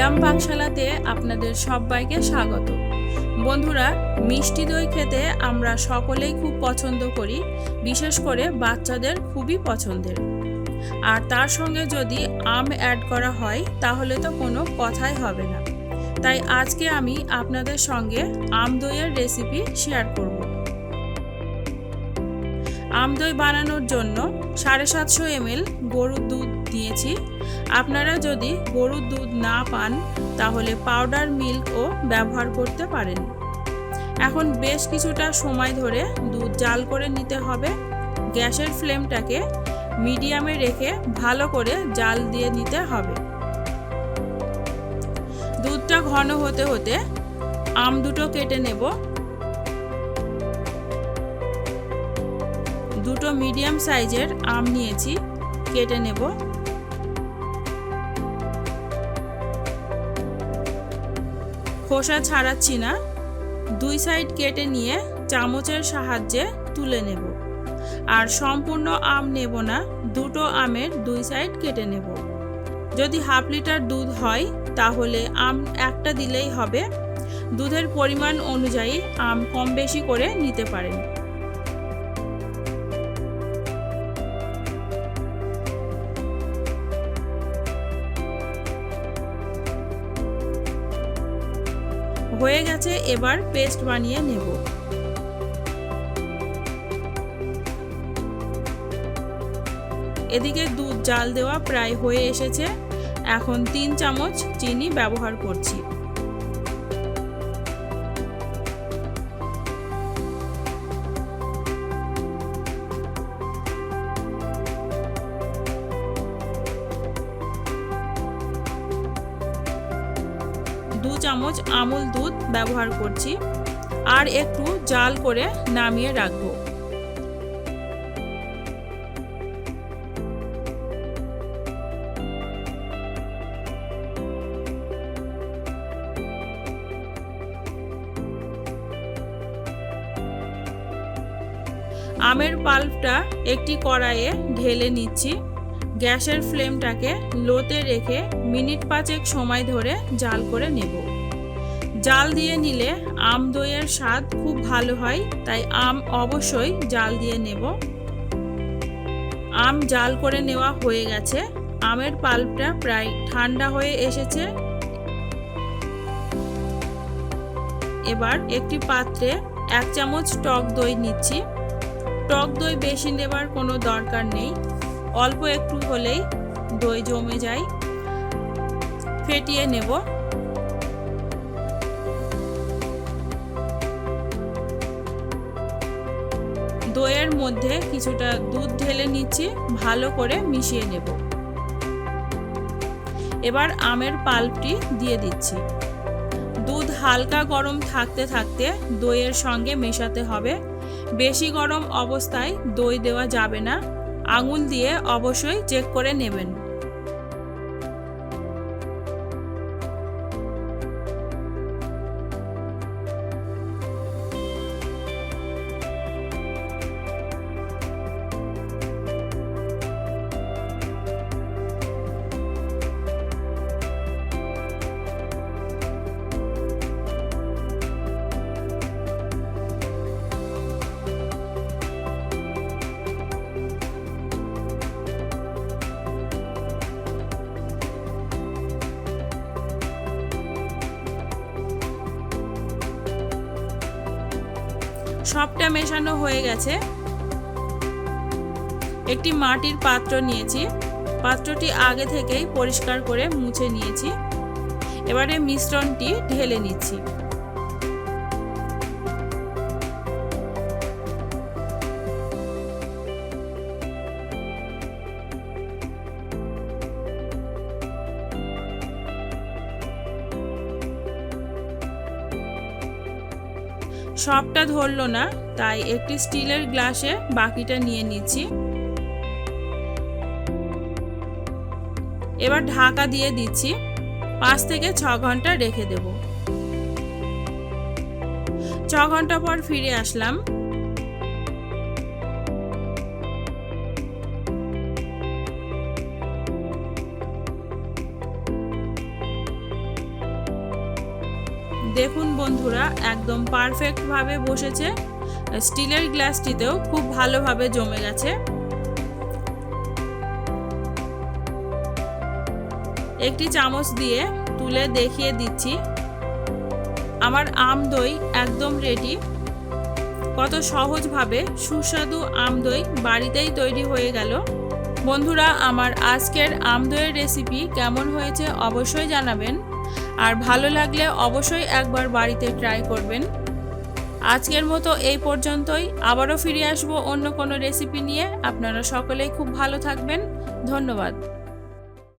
ঝিলাম পাকশালাতে আপনাদের সবাইকে স্বাগত। বন্ধুরা, মিষ্টি দই খেতে আমরা সকলেই খুব পছন্দ করি, বিশেষ করে বাচ্চাদের খুবই পছন্দের। আর তার সঙ্গে যদি আম অ্যাড করা হয় তাহলে তো কোনো কথাই হবে না। তাই আজকে আমি আপনাদের সঙ্গে আম দইয়ের রেসিপি শেয়ার করব। আম দই বানানোর জন্য 750 ml গরুর দুধ নিয়েছি। আপনারা যদি গরুর দুধ না পান তাহলে পাউডার মিল্কও ব্যবহার করতে পারেন। এখন বেশ কিছুটা সময় ধরে দুধ জাল করে নিতে হবে। গ্যাসের ফ্লেমটাকে মিডিয়ামে রেখে ভালো করে জাল দিয়ে নিতে হবে। দুধটা ঘন হতে হতে আম দুটো কেটে নেব। দুটো মিডিয়াম সাইজের আম নিয়েছি, কেটে নেব। খোসা ছাড়াচ্ছি না, দুই সাইড কেটে নিয়ে চামচের সাহায্যে তুলে নেব। আর সম্পূর্ণ আম নেব না, দুটো আমের দুই সাইড কেটে নেব। যদি হাফ লিটার দুধ হয় তাহলে আম একটা দিলেই হবে। দুধের পরিমাণ অনুযায়ী আম কম বেশি করে নিতে পারেন। হয়ে গেছে, এবার পেস্ট বানিয়ে নেব। এদিকে দুধ জাল দেওয়া প্রায় হয়ে এসেছে। এখন 3 চামচ চিনি ব্যবহার করছি। দু চামচ আমুল দুধ ব্যবহার করছি। আর একটু জাল করে নামিয়ে রাখবো। আমের পাল্পটা একটি কড়াইয়ে ঢেলে নিচ্ছি। গ্যাসের ফ্লেমটাকে লোতে রেখে মিনিট 5 সময় ধরে জাল করে নেব। জাল দিয়ে নিলে আম দইয়ের স্বাদ খুব ভালো হয়, তাই আম অবশ্যই জাল দিয়ে নেব। আম জাল করে নেওয়া হয়ে গেছে। আমের পাল্পটা প্রায় ঠান্ডা হয়ে এসেছে। এবার একটি পাত্রে 1 চামচ টক দই নিচ্ছি। টক দই বেশি নেবার কোনো দরকার নেই, অল্প একটু হলেই দই জমে যায়। ফেটিয়ে নেব। দইয়ের মধ্যে কিছুটা দুধ ঢেলে নিচ্ছি, ভালো করে মিশিয়ে নেব। এবার আমের পাল্পটি দিয়ে দিচ্ছি। দুধ হালকা গরম থাকতে থাকতে দইয়ের সঙ্গে মেশাতে হবে। বেশি গরম অবস্থায় দই দেওয়া যাবে না, আঙুল দিয়ে অবশ্যই চেক করে নেবেন। সবটা মেশানো হয়ে গেছে। একটি মাটির পাত্র নিয়েছি। পাত্রটি আগে থেকেই পরিষ্কার করে মুছে নিয়েছি। এবারে মিশ্রণটি ঢেলে নিচ্ছি। সবটা ধরলো না, তাই একটি স্টিলের গ্লাসে বাকিটা নিয়ে নিচ্ছি। এবার ঢাকা দিয়ে দিচ্ছি। 5 থেকে 6 ঘন্টা রেখে দেব। 6 ঘন্টা পর ফিরে আসলাম। দেখুন বন্ধুরা, একদম পারফেক্টভাবে বসেছে। স্টিলের গ্লাসটিতেও খুব ভালোভাবে জমে গেছে। একটি চামচ দিয়ে তুলে দেখিয়ে দিচ্ছি। আমার আম দই একদম রেডি। কত সহজভাবে সুস্বাদু আম দই বাড়িতেই তৈরি হয়ে গেল। বন্ধুরা, আমার আজকের আম দইয়ের রেসিপি কেমন হয়েছে অবশ্যই জানাবেন, আর ভালো লাগলে অবশ্যই একবার বাড়িতে ট্রাই করবেন। আজকের মতো এই পর্যন্তই। আবারও ফিরে আসবো অন্য কোনো রেসিপি নিয়ে। আপনারা সকলেই খুব ভালো থাকবেন। ধন্যবাদ।